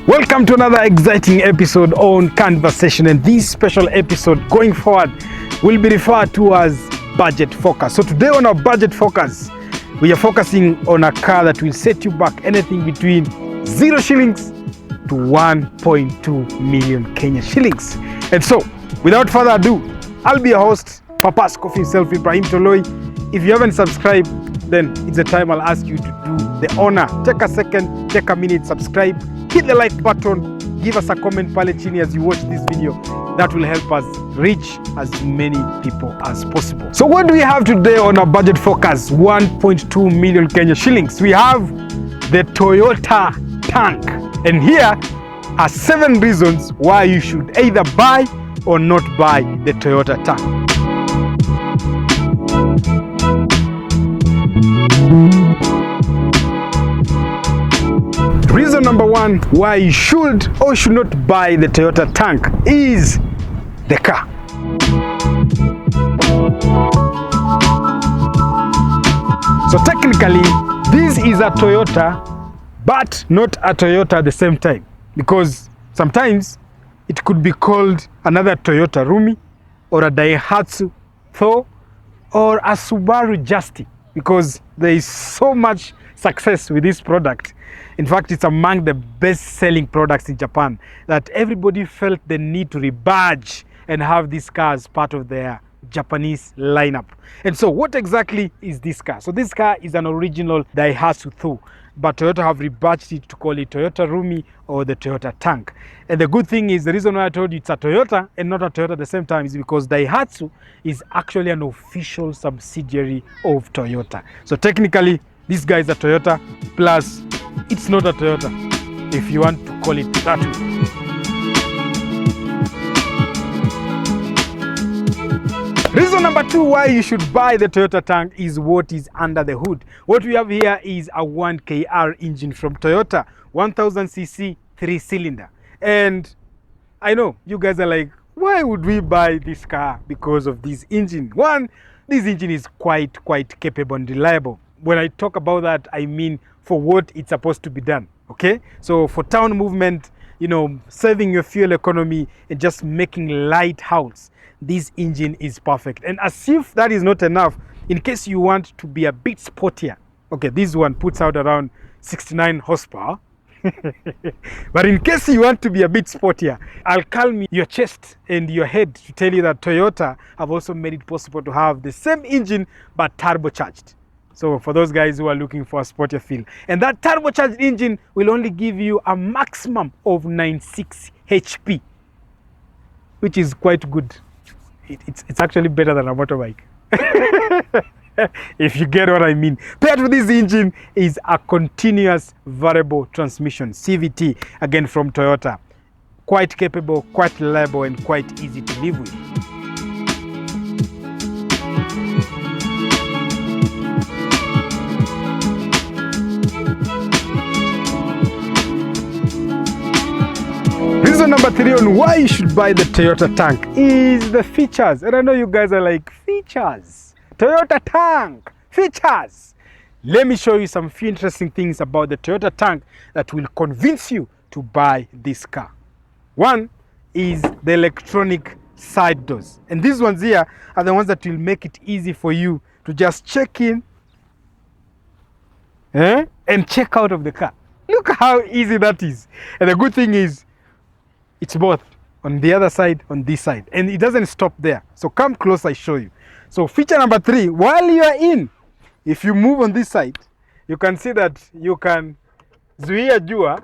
Welcome to another exciting episode on Conversation, and this special episode going forward will be referred to as Budget Focus. So today on our Budget Focus, we are focusing on a car that will set you back anything between 0 shillings to 1.2 million Kenya shillings. And so, without further ado, I'll be your host, Papa's Coffee himself, Ibrahim Toloi. If you haven't subscribed, then it's the time I'll ask you to do the honor. Take a second, take a minute, subscribe, hit the like button, give us a comment pale chini as you watch this video. That will help us reach as many people as possible. So what do we have today on our Budget Focus? 1.2 million Kenya shillings. We have the Toyota Tank. And here are 7 reasons why you should either buy or not buy the Toyota Tank. Reason number 1 why you should or should not buy the Toyota Tank is the car. So technically, this is a Toyota, but not a Toyota at the same time, because sometimes it could be called another Toyota Rumi or a Daihatsu Thor or a Subaru Justy, because there is so much success with this product. In fact, it's among the best-selling products in Japan that everybody felt the need to rebadge and have this car as part of their Japanese lineup. And so what exactly is this car? So this car is an original Daihatsu Thor, but Toyota have rebadged it to call it Toyota Rumi or the Toyota Tank. And the good thing is, the reason why I told you it's a Toyota and not a Toyota at the same time is because Daihatsu is actually an official subsidiary of Toyota. So technically, this guy is a Toyota, plus it's not a Toyota, if you want to call it that way. Reason number 2 why you should buy the Toyota Tank is what is under the hood. What we have here is a 1KR engine from Toyota, 1000cc 3-cylinder. And I know you guys are like, why would we buy this car? Because of this engine. One, this engine is quite capable and reliable. When I talk about that, I mean for what it's supposed to be done, okay? So for town movement, you know, saving your fuel economy and just making light hauls, this engine is perfect. And as if that is not enough, in case you want to be a bit sportier, okay, this one puts out around 69 horsepower. But in case you want to be a bit sportier, I'll calm your chest and your head to tell you that Toyota have also made it possible to have the same engine but turbocharged. So for those guys who are looking for a sportier feel, and that turbocharged engine will only give you a maximum of 96 HP, which is quite good. It's actually better than a motorbike. If you get what I mean. Paired with this engine is a continuous variable transmission, CVT, again from Toyota. Quite capable, quite reliable, and quite easy to live with. Reason number 3 on why you should buy the Toyota Tank is the features. And I know you guys are like, features? Toyota Tank, features. Let me show you some few interesting things about the Toyota Tank that will convince you to buy this car. One is the electronic side doors. And these ones here are the ones that will make it easy for you to just check in and check out of the car. Look how easy that is. And the good thing is, it's both on the other side, on this side, and it doesn't stop there. So come close, I show you. So feature number 3, while you are in, if you move on this side, you can see that you can zuia jua.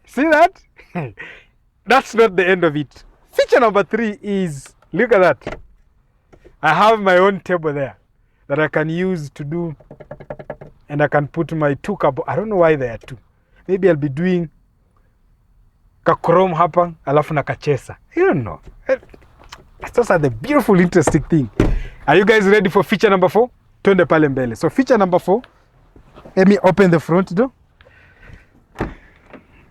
See that? That's not the end of it. Feature number 3 is, look at that. I have my own table there that I can use to do, and I can put my 2 cabo. I don't know why there are 2. Maybe I'll be doing kakrom hapa alafu na kachesa. I don't know. Those are the beautiful, interesting thing. Are you guys ready for feature number 4? Twende pale mbele. So feature number 4, let me open the front door.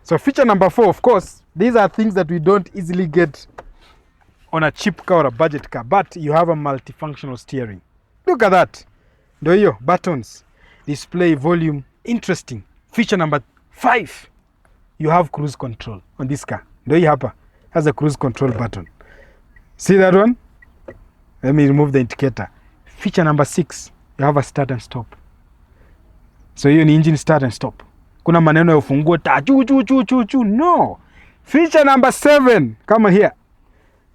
So feature number 4, of course, these are things that we don't easily get on a cheap car or a budget car, but you have a multifunctional steering. Look at that. Ndio hiyo, buttons, display, volume, interesting. Feature number 5, you have cruise control on this car. Ndio hii hapa has a cruise control button. See that one? Let me remove the indicator. Feature number 6, you have a start and stop. So hiyo ni engine start and stop. Kuna maneno ya ufungue ta chu. No. Feature number 7, come here.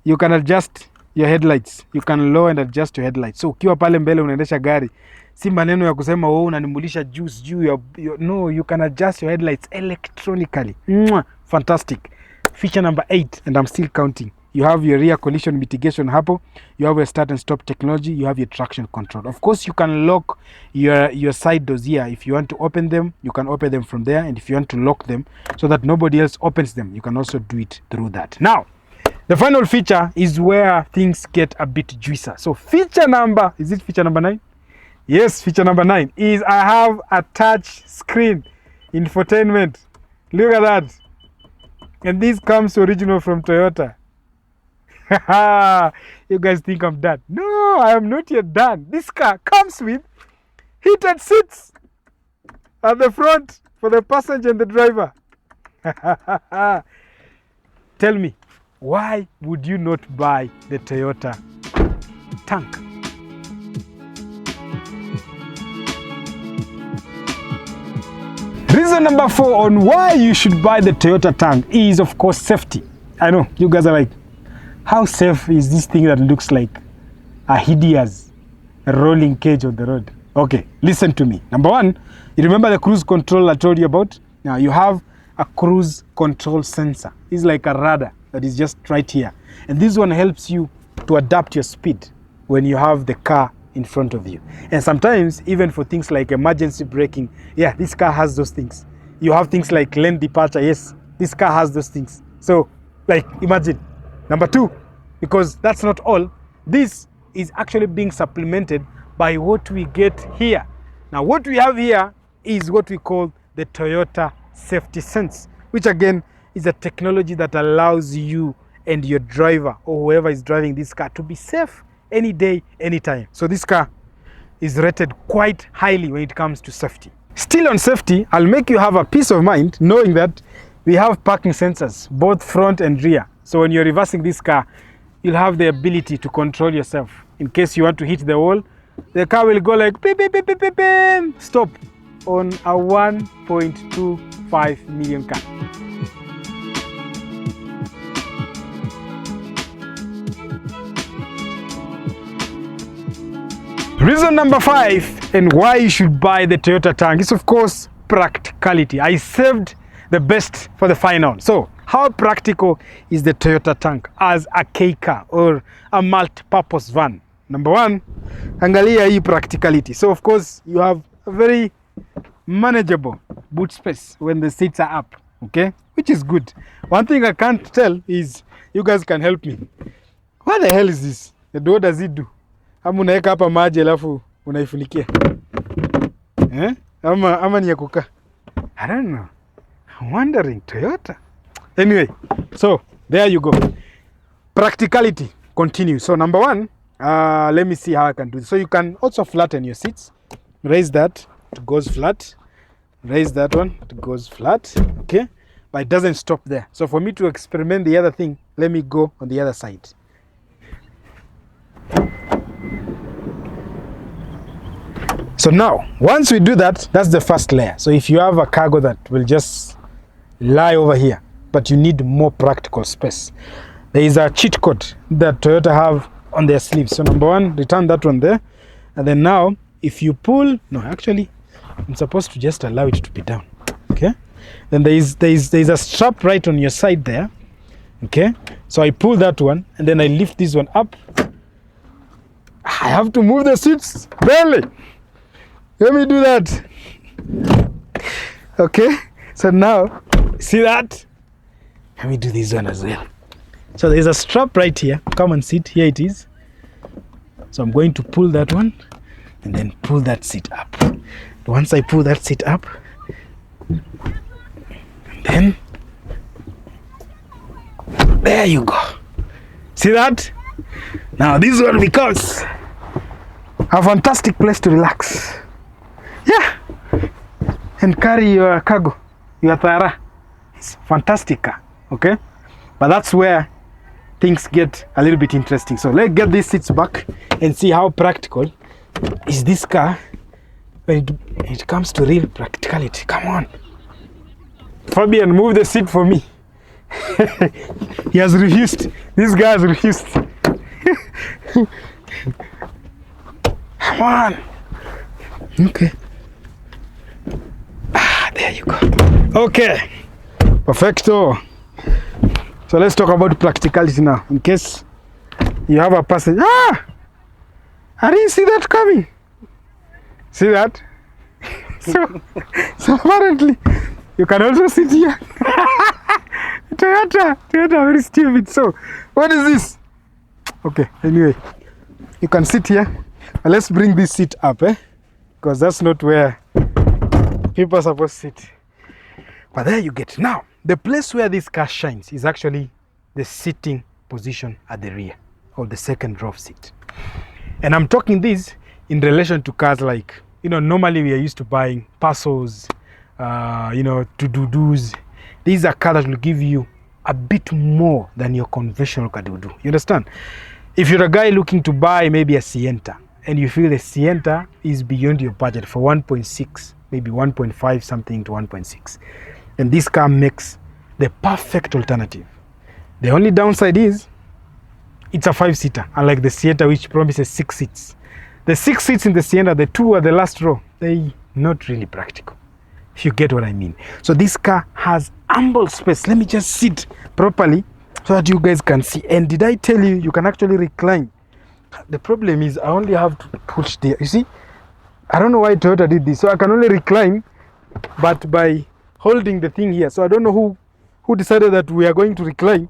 You can adjust your headlights. You can lower and adjust your headlights. So ukiwa pale mbele unaendesha gari, si maneno ya kusema wewe unanimulisha juu ya no, you can adjust your headlights electronically. Fantastic. Feature number 8, and I'm still counting. You have your rear collision mitigation hapo. You have your start and stop technology. You have your traction control. Of course, you can lock your side doors here. If you want to open them, you can open them from there. And if you want to lock them so that nobody else opens them, you can also do it through that. Now, the final feature is where things get a bit juicier. So feature number, is it feature number 9? Yes, feature number 9 is I have a touch screen infotainment. Look at that. And this comes original from Toyota. You guys think I'm done? No, I am not yet done. This car comes with heated seats at the front for the passenger and the driver. Tell me, why would you not buy the Toyota tank? Reason number 4 on why you should buy the Toyota tank is, of course, safety. I know, you guys are like, how safe is this thing that looks like a hideous rolling cage on the road? Okay, listen to me. Number 1, you remember the cruise control I told you about? Now you have a cruise control sensor. It's like a radar that is just right here. And this one helps you to adapt your speed when you have the car in front of you. And sometimes even for things like emergency braking, yeah, this car has those things. You have things like lane departure, yes, this car has those things. So like imagine. Number 2, because that's not all, this is actually being supplemented by what we get here. Now what we have here is what we call the Toyota Safety Sense, which again is a technology that allows you and your driver or whoever is driving this car to be safe any day, anytime. So this car is rated quite highly when it comes to safety. Still on safety, I'll make you have a peace of mind knowing that we have parking sensors, both front and rear. So when you're reversing this car, you'll have the ability to control yourself. In case you want to hit the wall, the car will go like beep, beep, beep, beep, beep, beep, stop on a 1.25 million car. Reason number 5 and why you should buy the Toyota tank is, of course, practicality. I saved the best for the final. So how practical is the Toyota tank as a K car or a multi-purpose van? Number 1, angalia hii practicality. So of course you have a very manageable boot space when the seats are up, okay? Which is good. One thing I can't tell is, you guys can help me. What the hell is this? What does it do? Ama unaweka hapa maji alafu unaifunikia. Ama ni ya kukaa. I don't know. I'm wondering, Toyota. Anyway, so there you go. Practicality continues. So number 1, let me see how I can do this. So you can also flatten your seats. Raise that, it goes flat. Raise that one, it goes flat. Okay, but it doesn't stop there. So for me to experiment the other thing, let me go on the other side. So now, once we do that, that's the first layer. So if you have a cargo that will just lie over here, but you need more practical space, there is a cheat code that Toyota have on their sleeves. So number 1, return that one there. And then now, if you pull, no, actually, I'm supposed to just allow it to be down. Okay. Then there is a strap right on your side there. Okay. So I pull that one and then I lift this one up. I have to move the seats barely. Let me do that. Okay. So now, see that? Let me do this one as well. So there's a strap right here. Come and sit. Here it is. So I'm going to pull that one and then pull that seat up. Once I pull that seat up, then there you go. See that? Now this one becomes a fantastic place to relax. Yeah. and carry your cargo, your Thara. It's a fantastic car, okay? But that's where things get a little bit interesting. So let's get these seats back and see how practical is this car when it comes to real practicality. Come on. Fabian, move the seat for me. He has refused. This guy has refused. Come on. Okay. There you go. Okay. Perfecto. So let's talk about practicality now. In case you have a passenger. I didn't see that coming. See that? So apparently you can also sit here. Toyota, very stupid. So what is this? Okay, anyway, you can sit here. But let's bring this seat up, because that's not where people are supposed to sit. But there you get. Now, the place where this car shines is actually the sitting position at the rear, or the second row seat. And I'm talking this in relation to cars like, normally we are used to buying Pasos, to-do-dos. These are cars that will give you a bit more than your conventional Kadudu. You understand? If you're a guy looking to buy maybe a Sienta, and you feel the Sienta is beyond your budget for 1.6, maybe 1.5 something to 1.6, and this car makes the perfect alternative. The only downside is it's a 5-seater, unlike the Sienta, which promises 6 seats. The 6 seats in the Sienta, the 2 are the last row, they not really practical, if you get what I mean. So this car has ample space. Let me just sit properly so that you guys can see. And did I tell you, you can actually recline? The problem is I only have to push there. You see, I don't know why Toyota did this. So I can only recline, but by holding the thing here. So I don't know who decided that we are going to recline.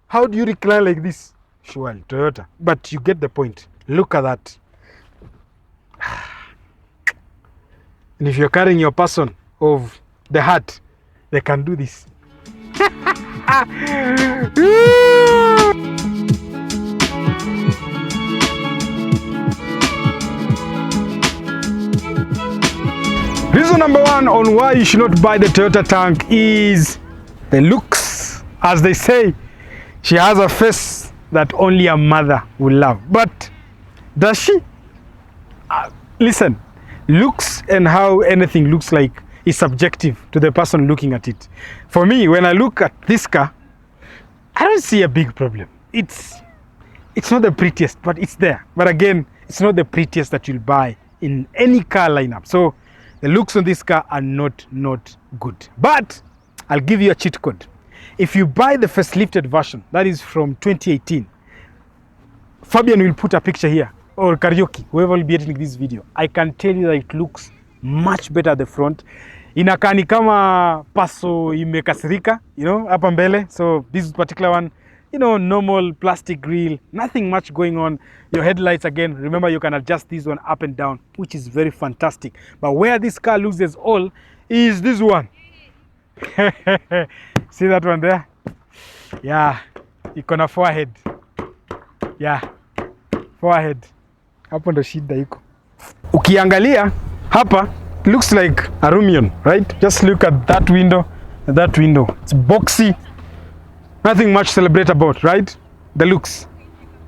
How do you recline like this? Surely Toyota. But you get the point. Look at that. And if you're carrying your person of the heart, they can do this. Reason number 1 on why you should not buy the Toyota Tank is the looks. As they say, she has a face that only a mother will love. But does she? Listen, looks and how anything looks like is subjective to the person looking at it. For me, when I look at this car, I don't see a big problem. It's not the prettiest, but it's there. But again, it's not the prettiest that you'll buy in any car lineup. So the looks on this car are not good. But I'll give you a cheat code. If you buy the facelifted version, that is from 2018, Fabian will put a picture here, or Karaoke, whoever will be editing this video. I can tell you that it looks much better at the front. Inakaa ni kama Paso imekasirika, hapa mbele. So this particular one, normal plastic grille, nothing much going on. Your headlights, again, remember you can adjust this one up and down, which is very fantastic. But where this car loses all is this one. See that one there? Yeah, iko na forehead. Yeah, forehead. Hapo ndo shida iko. Ukiangalia hapa, looks like a Rumion, right? Just look at that window and that window. It's boxy. Nothing much to celebrate about, right? The looks.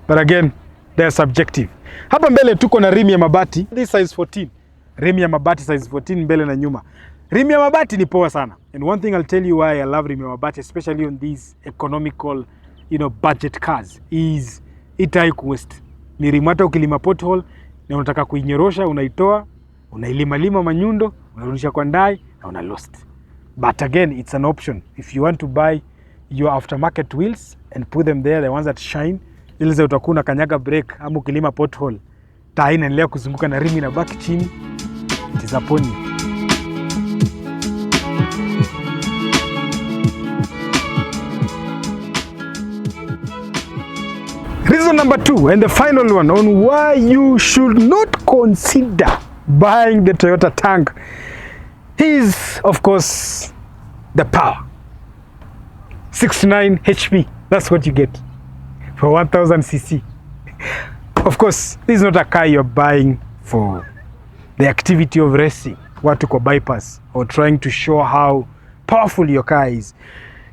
But again, they're subjective. Hapa mbele tuko na rim ya mabati. This size 14. Rim ya mabati size 14 mbele na nyuma. Rim ya mabati ni poa sana. And one thing I'll tell you why I love rim ya mabati, especially on these economical, budget cars, is itai kuwest. Ni rim hata ukilima pothole na unataka kuinyorosha, unaitoa, unailima manyundo, unarudisha kwa ndai na una lost. But again, it's an option. If you want to buy your aftermarket wheels and put them there, the ones that shine, ili za utakuna kanyaga brake ama ukilima pothole, taa inaendelea kuzunguka na rim inabaki chini. It is upon you. Reason number 2, and the final one on why you should not consider buying the Toyota Tank is, of course, the power. 69 HP, that's what you get for 1000 cc. Of course, this is not a car you're buying for the activity of racing. watu kwa bypass or trying to show how powerful your car is.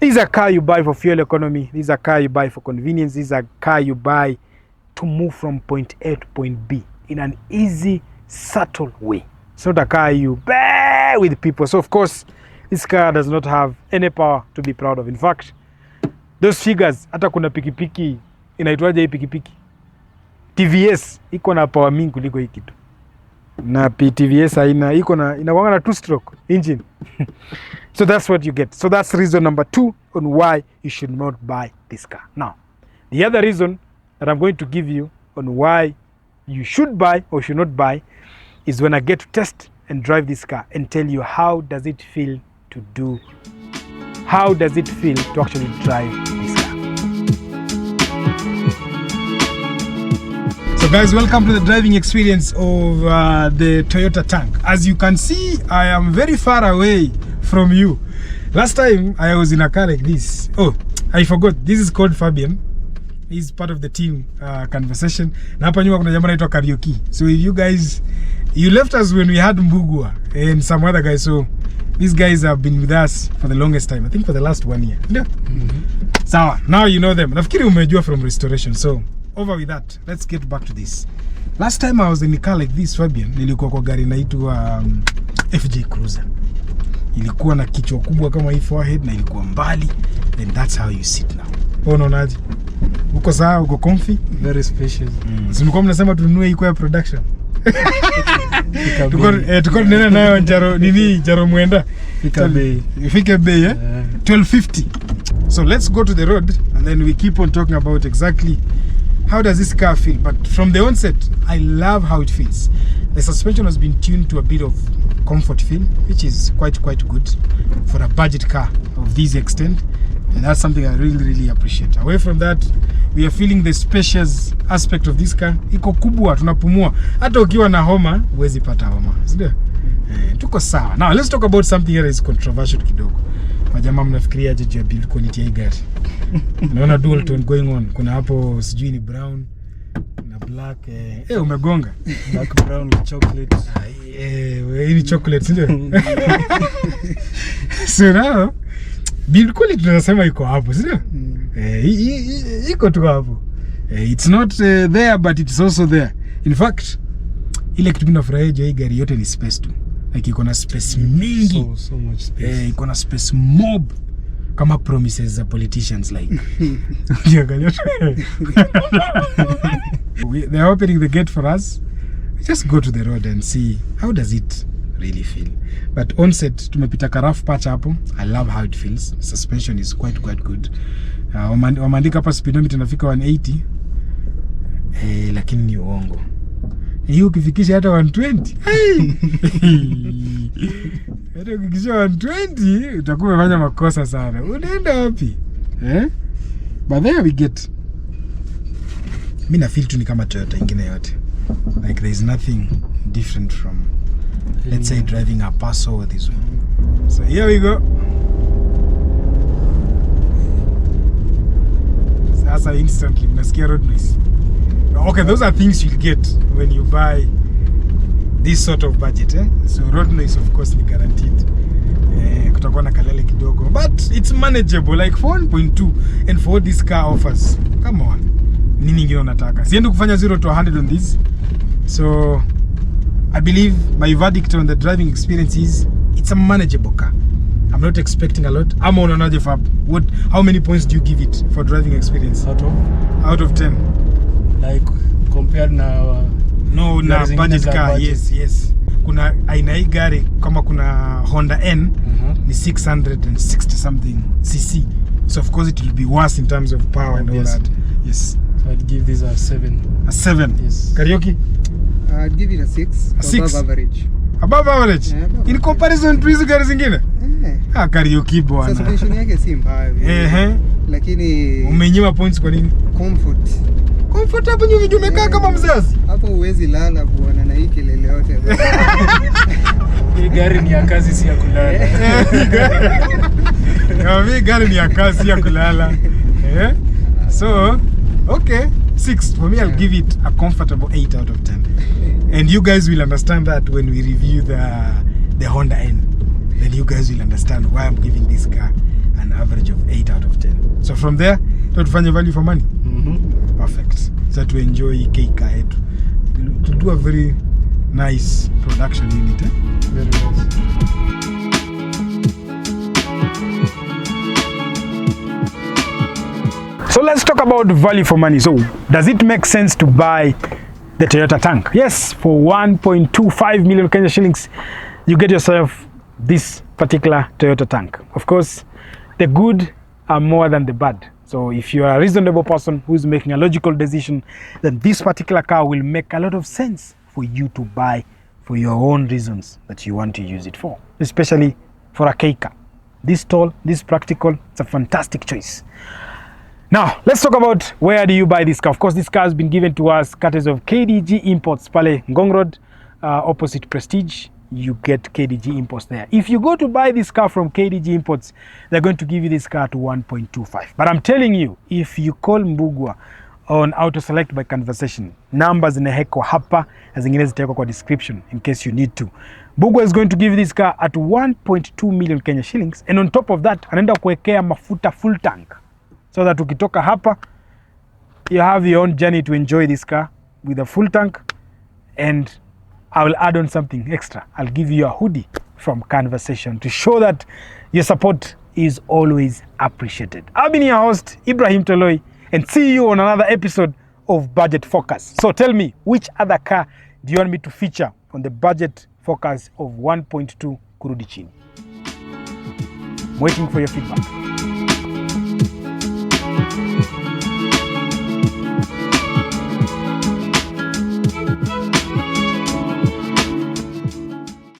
This is a car you buy for fuel economy. This is a car you buy for convenience. This is a car you buy to move from point A to point B in an easy, subtle way. It's not a car you buy with people. So of course, this car does not have any power to be proud of. In fact, those figures, hata kuna pikipiki, inaitwaje hii pikipiki? TVS, iko na power mingi kuliko hii kitu. Na TVS inakuanga na 2-stroke engine. So that's what you get. So that's reason number 2 on why you should not buy this car. Now, the other reason that I'm going to give you on why you should buy or should not buy is when I get to test and drive this car and tell you how does it feel to actually drive this car. So guys, welcome to the driving experience of the Toyota Tank. As you can see, I am very far away from you. Last time I was in a car like this. Oh, I forgot. This is called Fabian. He's part of the team Conversation. Na hapa nyuma kuna jamaa anaitwa Karaoke. So if you guys, you left us when we had MBUGUA and some other guys. So these guys have been with us for the longest time. I think for the last 1 year. Yeah. So now you know them. Nafikiri umejua from restoration. So over with that, let's get back to this. Last time I was in a car like this, Fabian, nilikuwa kwa gari inaitwa FJ Cruiser. Ilikuwa na kichwa kubwa kama hii forehead na ilikuwa mbali. Then that's how you sit now. Unaonaje? Uko sawa, uko comfy? Very spacious. Simko mnasema tununue iko ya production. Tuko nena nayo jaro mwenda. Fika bei 1250. So let's go to the road and then we keep on talking about exactly how does this car feel. But from the onset, I love how it feels. The suspension has been tuned to a bit of comfort feel, which is quite good for a budget car of this extent. And that's something I really appreciate. Away from that, we are feeling the spacious aspect of this car. Iko kubwa, tunapumua. Hata ukiwa na homa, huwezi pata homa. Sindio? Tuko sawa. Now, let's talk about something here that is controversial kidogo. Majamaa mnafikiria aje ya build quality ya hii gari. Naona dual tone going on. Kuna hapo sijui ni brown na black. Umegonga. Black, brown, chocolate. Hii ni chocolate, sindio? So now, build quality tunasema iko hapo, sindio? Iko tu hapo. It's not there, but it's also there. In fact, ile kitu ninafurahia hii gari yote ni space tu. Like iko na space mingi. So much space. Iko na space mob kama promises za politicians like. They are opening the gate for us. Just go to the road and see how does it really feel. But onset tumepita ka rough patch hapo. I love how it feels. Suspension is quite good. Wameandika hapa speedometer inafika 180. Lakini ni uongo. Hiyo ukifikisha hata 120. Hata ukifikisha 120 utakuwa umefanya makosa sana. Unaenda wapi? But there we get. Mimi na feel tu ni kama Toyota ingine yote. Like there is nothing different from, let's say, driving a Passo or this one. So here we go. Sasa instantly unasikia road noise. Okay, those are things you'll get when you buy this sort of budget. So road noise of course ni guaranteed. Kutakuwa na kalele kidogo, but it's manageable, like 1.2 and for what this car offers. Come on. Nini ingine unataka? Siende kufanya 0 to 100 on this. So I believe my verdict on the driving experience is it's a manageable car. I'm not expecting a lot. I'm on another Fab. How many points do you give it for driving experience? Out of 10. Like compared na na budget car. Yes. Kuna aina hii gari kama kuna Honda N ni 660 something cc. So of course it will be worse in terms of power and all that. Yes. So I'd give this a 7. A 7? Yes. Karaoke? I'd give it a 6. A 6? Above average. Above average? Yeah, above in comparison to hizo gari zingine? Karaoke bwana. Suspension yake si mbaya. Lakini umenyima points kwa nini? Comfort. Comfort hapo nyingi umekaa kama mzazi. Hapo huwezi lala bwana na hii kelele yote. Hii gari ni ya kazi si ya kulala. Hii gari ni ya kazi si ya kulala. So, okay, 6. For me, I'll give it a comfortable 8 out of 10. And you guys will understand that when we review the Honda N, then you guys will understand why I'm giving this car an average of 8 out of 10. So from there, tutafanya value for money. Perfect. So to enjoy car yetu, to do a very nice production unit. Very nice. So let's talk about value for money. So does it make sense to buy the Toyota tank? Yes, for 1.25 million Kenya shillings, you get yourself this particular Toyota tank. Of course, the good are more than the bad. So if you are a reasonable person who is making a logical decision, then this particular car will make a lot of sense for you to buy for your own reasons that you want to use it for, especially for a K car. This tall, this practical, it's a fantastic choice. Now, let's talk about where do you buy this car. Of course, this car has been given to us courtesy of KDG Imports, Pale Ngong Road, opposite Prestige. You get KDG Imports there. If you go to buy this car from KDG Imports, they're going to give you this car to 1.25. But I'm telling you, if you call MBUGUA on AUTOSELECT by conversation, numbers zinawekwa hapa na zingine zitawekwa kwa description in case you need to. MBUGUA is going to give this car at 1.2 million Kenya shillings, and on top of that, anaenda kuwekea mafuta full tank, so that ukitoka hapa, you have your own journey to enjoy this car with a full tank. And I will add on something extra. I'll give you a hoodie from Conversation to show that your support is always appreciated. I've been your host, Ibrahim Toloi, and see you on another episode of Budget Focus. So tell me, which other car do you want me to feature on the Budget Focus of 1.2 kurudi chini? I'm waiting for your feedback.